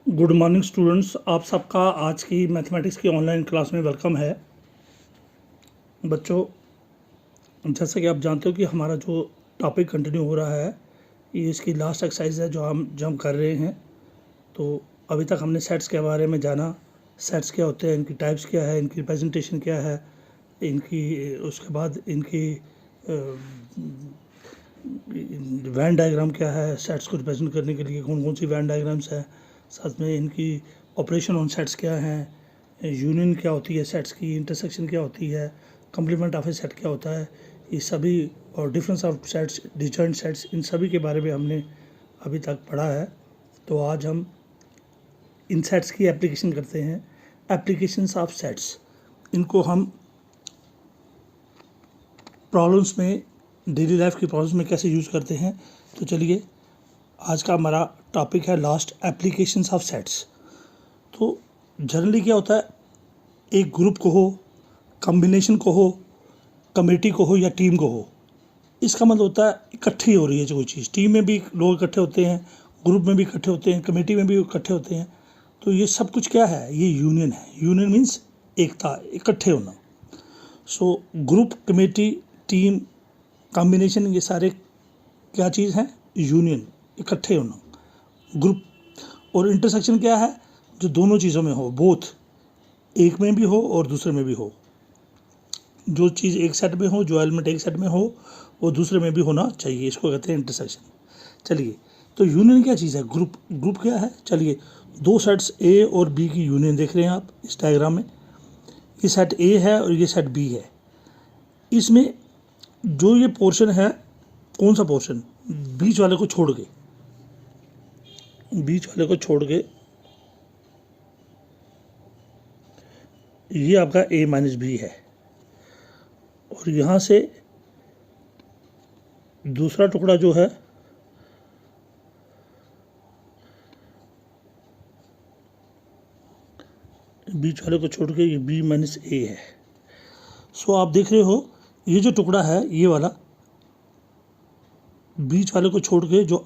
Good morning students, आप सबका आज की मैथमेटिक्स की ऑनलाइन क्लास में वेलकम है। बच्चों, जैसा कि आप जानते हो कि हमारा जो टॉपिक कंटिन्यू हो रहा है, ये इसकी लास्ट एक्सरसाइज है जो हम कर रहे हैं। तो अभी तक हमने सेट्स के बारे में जाना, सेट्स क्या होते हैं, इनकी टाइप्स क्या है, इनकी रिप्रेजेंटेशन क्या है, इनकी उसके बाद इनकी वैन डायग्राम क्या है, सेट्स को रिप्रेजेंट करने के लिए कौन कौन सी वैन डायग्राम्स है, साथ में इनकी ऑपरेशन ऑन सेट्स क्या हैं, यूनियन क्या होती है सेट्स की, इंटरसेक्शन क्या होती है, कम्प्लीमेंट ऑफ ए सेट क्या होता है, ये सभी, और difference of sets, disjoint sets, इन सभी के बारे में हमने अभी तक पढ़ा है। तो आज हम इन सेट्स की एप्लीकेशन करते हैं, एप्लीकेशंस ऑफ सेट्स। इनको हम प्रॉब्लम्स में, डेली लाइफ की प्रॉब्लम्स में कैसे यूज़ करते हैं। तो चलिए, आज का हमारा टॉपिक है लास्ट, एप्लीकेशंस ऑफ सेट्स। तो जनरली क्या होता है, एक ग्रुप को हो, कॉम्बिनेशन को हो, कमेटी को हो या टीम को हो, इसका मतलब होता है इकट्ठी हो रही है जो कोई चीज़। टीम में भी लोग इकट्ठे होते हैं, ग्रुप में भी इकट्ठे होते हैं, कमेटी में भी इकट्ठे होते हैं। तो ये सब कुछ क्या है, ये यूनियन है। यूनियन मीन्स एकता, इकट्ठे होना। So group, committee, team, combination, ये सारे क्या चीज़ हैं, यूनियन, इकट्ठे होना, ग्रुप। और इंटरसेक्शन क्या है, जो दोनों चीज़ों में हो, बोथ, एक में भी हो और दूसरे में भी हो। जो चीज़ एक सेट में हो, जो एलिमेंट एक सेट में हो, वो दूसरे में भी होना चाहिए, इसको कहते हैं इंटरसेक्शन। चलिए, तो यूनियन क्या चीज़ है, ग्रुप। ग्रुप क्या है, चलिए, दो सेट्स ए और बी की यूनियन देख रहे हैं आप इस डायग्राम में। ये सेट ए है और ये सेट बी है। इसमें जो ये पोर्शन है, कौन सा पोर्शन, बीच वाले को छोड़ के, बीच वाले को छोड़ के ये आपका ए माइनस बी है। और यहाँ से दूसरा टुकड़ा जो है, बीच वाले को छोड़ के ये बी माइनस ए है। सो आप देख रहे हो, ये जो टुकड़ा है, ये वाला बीच वाले को छोड़ के जो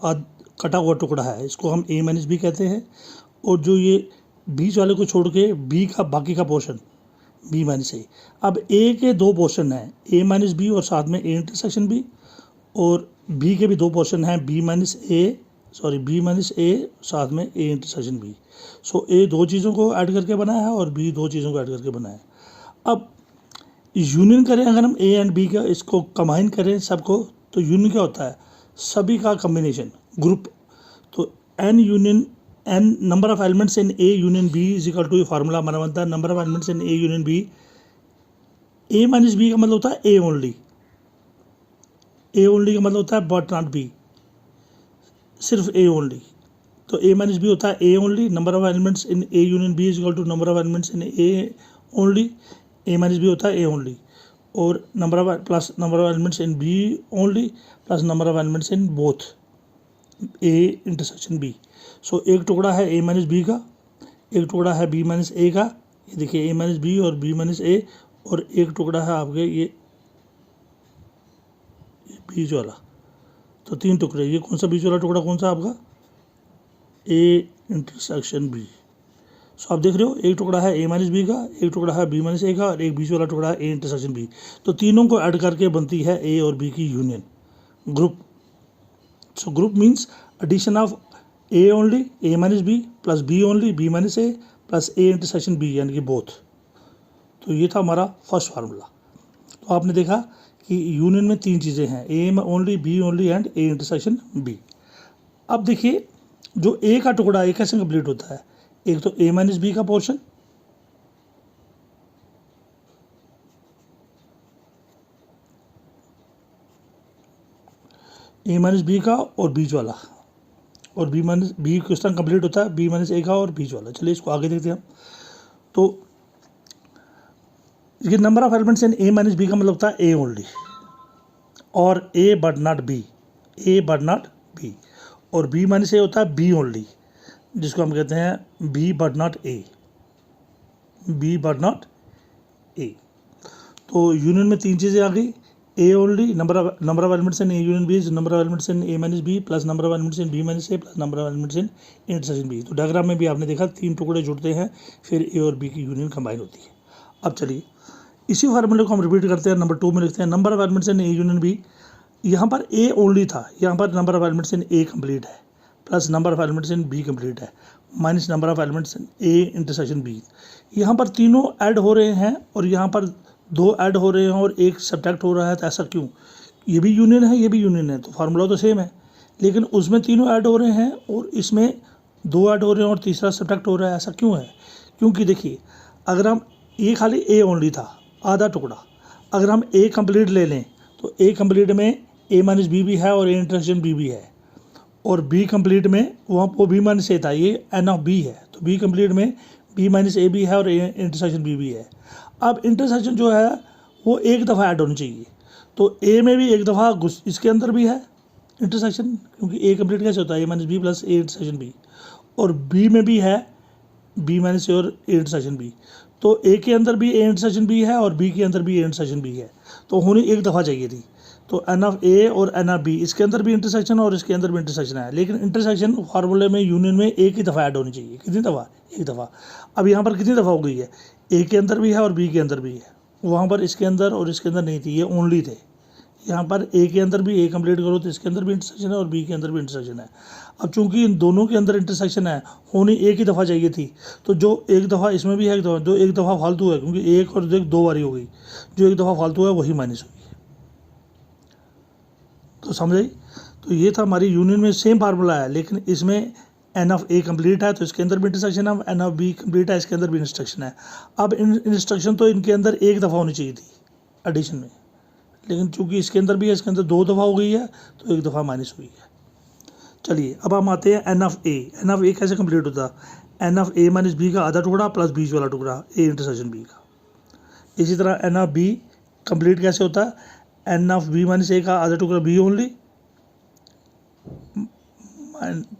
कटा हुआ टुकड़ा है, इसको हम ए माइनस बी कहते हैं। और जो ये बीच वाले को छोड़ के बी का बाकी का पोर्शन, बी माइनस ए। अब ए के दो पोर्शन हैं, ए माइनस बी और साथ में ए इंटरसेक्शन बी। और बी के भी दो पोर्शन हैं, बी माइनस ए साथ में ए इंटरसेक्शन बी। सो ए दो चीज़ों को ऐड करके बना है और बी दो चीज़ों को ऐड करके बना है। अब यूनियन करें अगर हम ए एंड बी का, इसको कंबाइन करें सबको, तो यूनियन क्या होता है, सभी का कम्बिनेशन, ग्रुप। तो n union, n number of elements in A union B is equal to, formula हमारा बनता है number of elements in A union B. A minus B का मतलब होता है ए ओनली। ए ओनली का मतलब होता है बट नॉट बी, सिर्फ ए ओनली। तो ए माइनस बी होता है A only, number of elements in A union B is equal to number of elements in A only. A minus B होता है ए ओनली, और number of plus number of elements in B only plus number of elements in both A intersection B. So एक टुकड़ा है ए minus B का, एक टुकड़ा है बी माइनस ए का, ये देखिए ए माइनस बी और बी माइनस ए। और एक टुकड़ा है आपके ये बीच वाला। तो तीन टुकड़े, ये कौन सा बीच वाला टुकड़ा, कौन सा आपका, ए इंटरसेक्शन बी। सो आप देख रहे हो, एक टुकड़ा है ए माइनस बी का, एक टुकड़ा है बी माइनस ए का, और एक बीच वाला टुकड़ा है ए इंटरसेक्शन बी। तो तीनों को ऐड करके बनती है ए और बी की union, group. So group means addition of A only, A minus B, plus B only, B minus A, plus A intersection B, यानी कि बोथ। तो ये था हमारा फर्स्ट फार्मूला। तो आपने देखा कि यूनियन में तीन चीज़ें हैं, A only, B only and A intersection B. अब देखिए, जो ए का टुकड़ा है कैसे कंप्लीट होता है, एक तो ए माइनस बी का पोर्शन, ए माइनस बी का और बीच वाला, और बी माइनस बी किस तरह कंप्लीट होता है, बी माइनस ए का और बीच वाला। चलिए इसको आगे देखते हैं हम। तो ये number of elements in A minus B का मतलब होता है ए ओनली, और A but not B, A but not B. और बी माइनस ए होता है बी ओनली, जिसको हम कहते हैं B but not A, B but not A. तो यूनियन में तीन चीज़ें आ गई, A only, number of elements in A union B is number of elements in A minus B plus number of elements in B minus A plus number of elements in intersection B। तो diagram में भी आपने देखा 3 टुकड़े जुड़ते हैं, फिर A और B की यूनियन कंबाइन होती है। अब चलिए इसी फार्मूले को हम रिपीट करते हैं, नंबर 2 में लिखते हैं number of elements in A union B। यहाँ पर A ओनली था, यहाँ पर number of elements in A complete है plus number of elements in B complete है minus number of elements in A intersection B। यहाँ पर तीनों ऐड हो रहे हैं और यहाँ पर 2 ऐड हो रहे हैं और 1 सब्ट्रैक्ट हो रहा है, तो ऐसा क्यों? ये भी यूनियन है, ये भी यूनियन है, तो फार्मूला तो सेम है, लेकिन उसमें तीनों ऐड हो रहे हैं और इसमें 2 ऐड हो रहे हैं और तीसरा सब्ट्रैक्ट हो रहा है, ऐसा क्यों है? क्योंकि देखिए अगर हम ये खाली A ओनली था आधा टुकड़ा, अगर हम A कंप्लीट ले लें तो A कंप्लीट में A माइनस बी भी है और A इंटरसेक्शन B भी है, और B कंप्लीट में वो B माइनस A था, ये N ऑफ B है, तो B कंप्लीट में B माइनस A भी है और A इंटरसेक्शन B भी है। अब इंटरसेक्शन जो है वो एक दफ़ा ऐड होनी चाहिए, तो A में भी एक दफ़ा इसके अंदर भी है इंटरसेक्शन, क्योंकि A कंप्लीट कैसे होता है A minus B plus A intersection B, और B में भी है B माइनस A और A इंटरसेक्शन B, तो A के अंदर भी A इंटरसेक्शन B है और B के अंदर भी A इंटरसेक्शन B है, तो होनी एक दफ़ा चाहिए थी। तो N ऑफ A और N ऑफ B, इसके अंदर भी इंटरसेक्शन और इसके अंदर भी इंटरसेक्शन है, लेकिन इंटरसेक्शन फार्मूले में यूनियन में एक ही दफ़ा ऐड होनी चाहिए। कितनी दफ़ा? एक दफ़ा। अब यहाँ पर कितनी दफ़ा हो गई है? A के अंदर भी है और B के अंदर भी है, वहाँ पर इसके अंदर और इसके अंदर नहीं थी, ये ओनली थे। यहाँ पर A के अंदर भी A कंप्लीट करो तो इसके अंदर भी इंटरसेक्शन है और B के अंदर भी इंटरसेक्शन है। अब चूंकि इन दोनों के अंदर इंटरसेक्शन है, होनी एक ही दफ़ा चाहिए थी, तो जो एक दफ़ा इसमें भी है, जो एक दफ़ा फालतू है, क्योंकि एक और 2 बारी हो गई, जो एक दफ़ा फालतू है वही माइनस हुई है। तो समझ आई? तो ये था हमारी यूनियन में सेम फार्मूला है, लेकिन इसमें N ऑफ A कंप्लीट है तो इसके अंदर भी इंटरसेक्शन है, N ऑफ B कंप्लीट है इसके अंदर भी इंटरसेक्शन है। अब इंटरसेक्शन तो इनके अंदर एक दफ़ा होनी चाहिए थी एडिशन में, लेकिन चूंकि इसके अंदर भी है, इसके अंदर 2 दफ़ा हो गई है, तो एक दफ़ा माइनस हुई है। चलिए अब हम आते हैं N of A। N of A कैसे कंप्लीट होता? N of A minus B का आधा टुकड़ा प्लस बीच वाला टुकड़ा A इंटरसेक्शन B का। इसी तरह N ऑफ B कंप्लीट कैसे होता है? N of B minus A का आधा टुकड़ा B only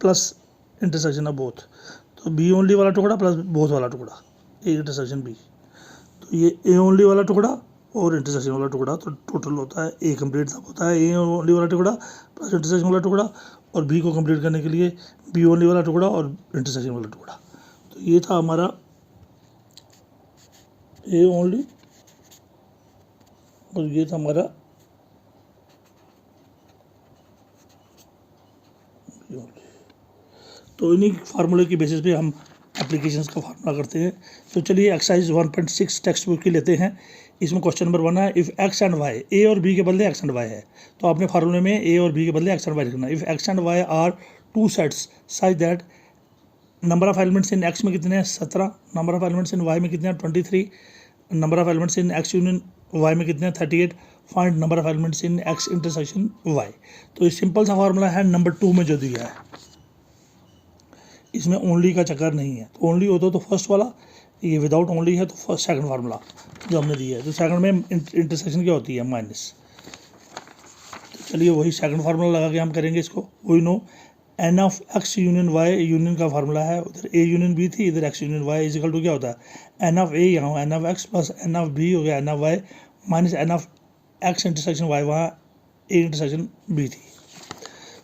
plus intersection of both, तो B ओनली वाला टुकड़ा प्लस बोथ वाला टुकड़ा A इंटरसेक्शन B, तो ये A ओनली वाला टुकड़ा और इंटरसेक्शन वाला टुकड़ा, तो टोटल होता है A कंप्लीट तब होता है A ओनली वाला टुकड़ा प्लस इंटरसेक्शन वाला टुकड़ा, और B को कंप्लीट करने के लिए B ओनली वाला टुकड़ा और इंटरसेक्शन वाला टुकड़ा। तो ये था हमारा A ओनली और ये था हमारा B ओनली। तो इन्हीं फार्मूले की बेसिस पे हम एप्लीकेशंस का फार्मूला करते हैं। तो चलिए एक्सरसाइज 1.6 टेक्स्ट बुक की लेते हैं। इसमें क्वेश्चन नंबर 1 है, इफ़ एक्स एंड वाई, ए और बी के बदले एक्स एंड वाई है, तो आपने फार्मूले में ए और बी के बदले एक्स एंड वाई लिखना। If X and Y are 2 sets such that number of elements in X में कितने हैं 17, number of elements in Y में कितने हैं 23, number of elements in X union Y में कितने हैं 38, find number of elements in X intersection Y. तो ये सिंपल सा फार्मूला है नंबर 2 में जो दिया है, इसमें ओनली का चक्कर नहीं है। तो ओनली होता तो फर्स्ट वाला, ये विदाउट ओनली है तो फर्स्ट सेकंड फार्मूला जो हमने दिया है। तो सेकंड में इंटरसेक्शन क्या होती है माइनस। तो चलिए वही सेकंड फार्मूला लगा के हम करेंगे इसको। We know N of X union Y union का फार्मूला है, उधर A यूनियन B थी, इधर X union Y is equal to क्या होता है N ऑफ A, यहाँ N of X plus N of B हो गया N of Y minus N of x intersection Y, वहाँ A इंटरसेक्शन B थी।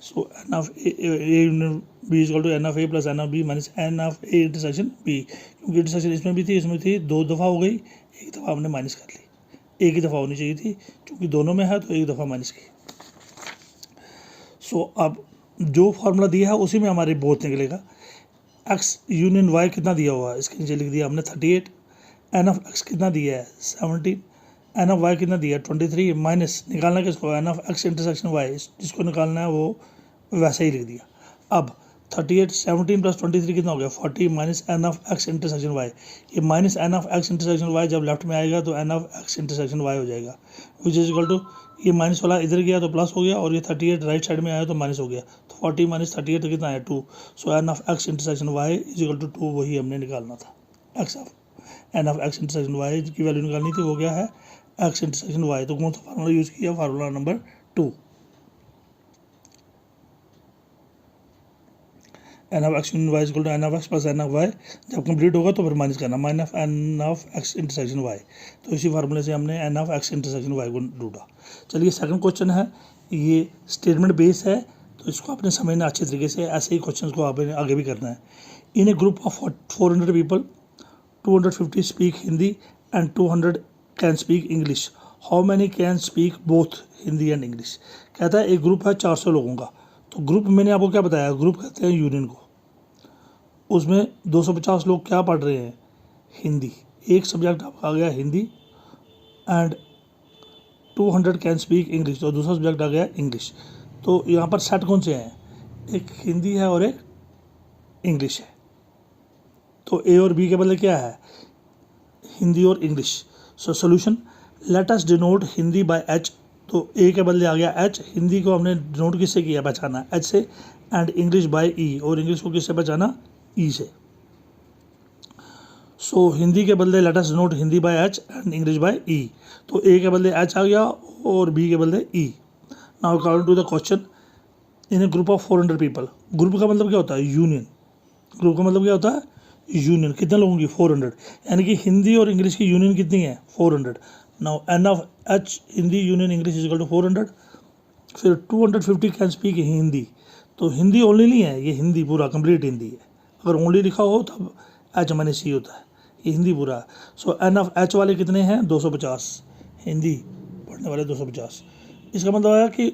So N of A union B is equal to N of A plus N of B minus N of A intersection B, क्योंकि intersection इसमें भी थी इसमें थी, 2 दफ़ा हो गई, एक दफ़ा हमने माइनस कर ली, एक ही दफ़ा होनी चाहिए थी, क्योंकि दोनों में है तो एक दफ़ा माइनस की। सो अब जो फार्मूला दिया है उसी में हमारे बोथ निकलेगा। एक्स यूनियन वाई कितना दिया हुआ है इसके नीचे लिख दिया हमने 38, N ऑफ एक्स कितना दिया है 17, N ऑफ वाई कितना दिया है 23, माइनस निकालना किसको N of x intersection Y, जिसको निकालना है वो वैसे ही लिख दिया। अब 38 17 प्लस 23 कितना हो गया 40 minus N of x intersection y, ये minus N of x intersection y जब लेफ्ट में आएगा तो N of x intersection y हो जाएगा, विच इज इक्वल टू ये माइनस वाला इधर गया तो प्लस हो गया, और ये 38 राइट साइड में आया तो माइनस हो गया, तो 40 माइनस 38 कितना है 2। So N of x intersection Y is equal to 2, वही हमने निकालना था। X of N of x intersection Y की वैल्यू निकालनी थी, वो क्या है एक्स इंटरसेक्शन वाई। तो कौन सा फार्मूला यूज़ किया, formula number 2। N of X union Y equal to N of X plus N of Y. जब कंप्लीट होगा तो फिर माइनस करना माइन of N of x intersection Y. तो इसी फार्मूले से हमने N of x intersection Y को ढूंढा। चलिए सेकंड क्वेश्चन है, ये स्टेटमेंट बेस है तो इसको आपने समझना अच्छे तरीके से। ऐसे ही क्वेश्चन को आपने आगे भी करना है। In a group of 400 people 250 speak Hindi and 200 can speak English, how many can speak both Hindi and English. कहता है एक ग्रुप है 400 लोगों का। तो ग्रुप मैंने आपको क्या बताया, ग्रुप कहते हैं यूनियन को। उसमें 250 लोग क्या पढ़ रहे हैं, हिंदी। एक सब्जेक्ट आपका आ गया Hindi and 200 can speak English, तो दूसरा सब्जेक्ट आ गया इंग्लिश। तो यहाँ पर सेट कौन से हैं, एक हिंदी है और एक इंग्लिश है। तो ए और बी के बदले क्या है, हिंदी और English. So solution, late us denote Hindi by H. तो ए के बदले आ गया एच, हिंदी को हमने डिनोट किससे किया, पहचाना एच से, एंड इंग्लिश बाय ई, और इंग्लिश को किससे पहचाना, ई से। सो हिंदी के बदले let us denote Hindi by H and English by E. तो ए के बदले एच आ गया और बी के बदले E. Now according to the question, in a group of 400 people, group का मतलब क्या होता है, यूनियन। ग्रुप का मतलब क्या होता है, यूनियन। कितने लोगों की, 400, यानी कि हिंदी और इंग्लिश की यूनियन कितनी है, 400। Now N of H Hindi union English is equal to 400। फिर 250 कैन स्पीक हिंदी। तो हिंदी ओनली नहीं है, ये हिंदी पूरा कंप्लीट हिंदी है। अगर ओनली लिखा हो तब एच माइनस सी होता है, ये हिंदी पूरा है। सो एन ऑफ एच वाले कितने हैं, 250, हिंदी पढ़ने वाले 250। इसका मतलब है कि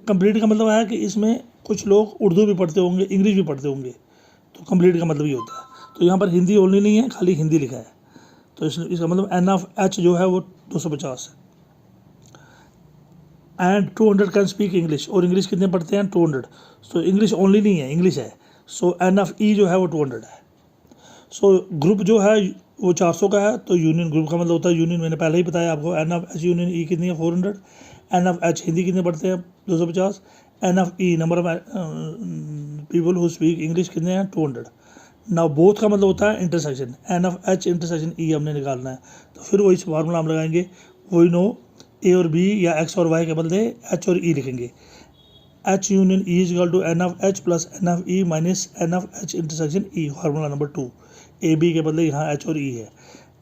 कंप्लीट का मतलब है कि इसमें कुछ लोग उर्दू भी पढ़ते होंगे, इंग्लिश भी पढ़ते होंगे, तो कंप्लीट का मतलब ये होता है। तो यहाँ पर हिंदी ओनली नहीं है, खाली हिंदी लिखा है। तो इसका मतलब एन ऑफ एच जो है वो 250 है। एंड 200 कैन स्पीक इंग्लिश, और इंग्लिश कितने पढ़ते हैं, 200। सो इंग्लिश ओनली नहीं है, इंग्लिश है। सो एन ऑफ ई जो है वो 200 है। सो ग्रुप जो है वो 400 का है। तो यूनियन, ग्रुप का मतलब होता है यूनियन, मैंने पहले ही बताया आपको। एन ऑफ एच यूनियन ई कितनी है, 400। एन ऑफ एच हिंदी कितने पढ़ते हैं, 250। N of E number of people who speak English कितने हैं, 200। नाउ बोथ का मतलब होता है intersection, N of H intersection E हमने निकालना है। तो फिर वही फार्मूला हम लगाएंगे, वही नो ए और बी या एक्स और वाई के बदले एच और ई लिखेंगे। H union E is equal to N of H plus N of E minus N of H intersection E, formula number 2। A B के बदले यहाँ एच और ई है।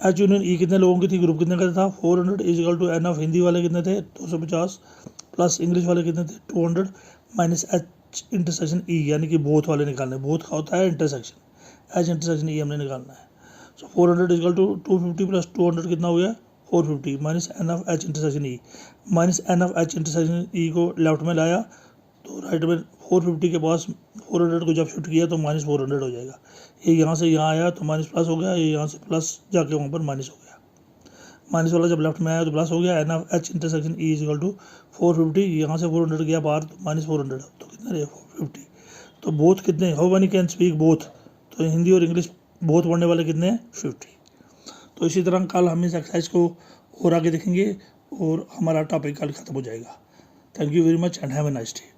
एच यूनियन ई कितने लोगों की थी, ग्रुप कितने का था, 400 is equal to N of Hindi वाले कितने थे, 250 प्लस इंग्लिश वाले कितने थे, 200 माइनस एच इंटरसेक्शन ई, यानी कि बोथ वाले निकालने। बोथ का होता है इंटरसेक्शन, एच इंटरसेक्शन ई हमने निकालना है। So 400 is equal to 250 plus 200 कितना हो गया, 450 minus N of H intersection E. Minus N of H intersection E को लेफ्ट में लाया तो राइट में 450 के पास 400 को जब शिफ्ट किया तो माइनस 400 हो जाएगा। ये यहाँ से यहाँ आया तो माइनस प्लस हो गया, ये यहाँ से प्लस जाके वहाँ पर माइनस हो गया। माइनस वाला जब लेफ्ट में आया तो प्लस हो गया। N of H intersection E is equal to 450, यहाँ से 400 गया बाहर तो माइनस 400, तो कितना रहे 450। तो बोथ कितने, how many can speak both, तो हिंदी और इंग्लिश बोथ पढ़ने वाले कितने हैं, 50। तो इसी तरह कल हम इस एक्सरसाइज को और आगे देखेंगे और हमारा टॉपिक कल ख़त्म हो जाएगा। Thank you very much and have a nice day.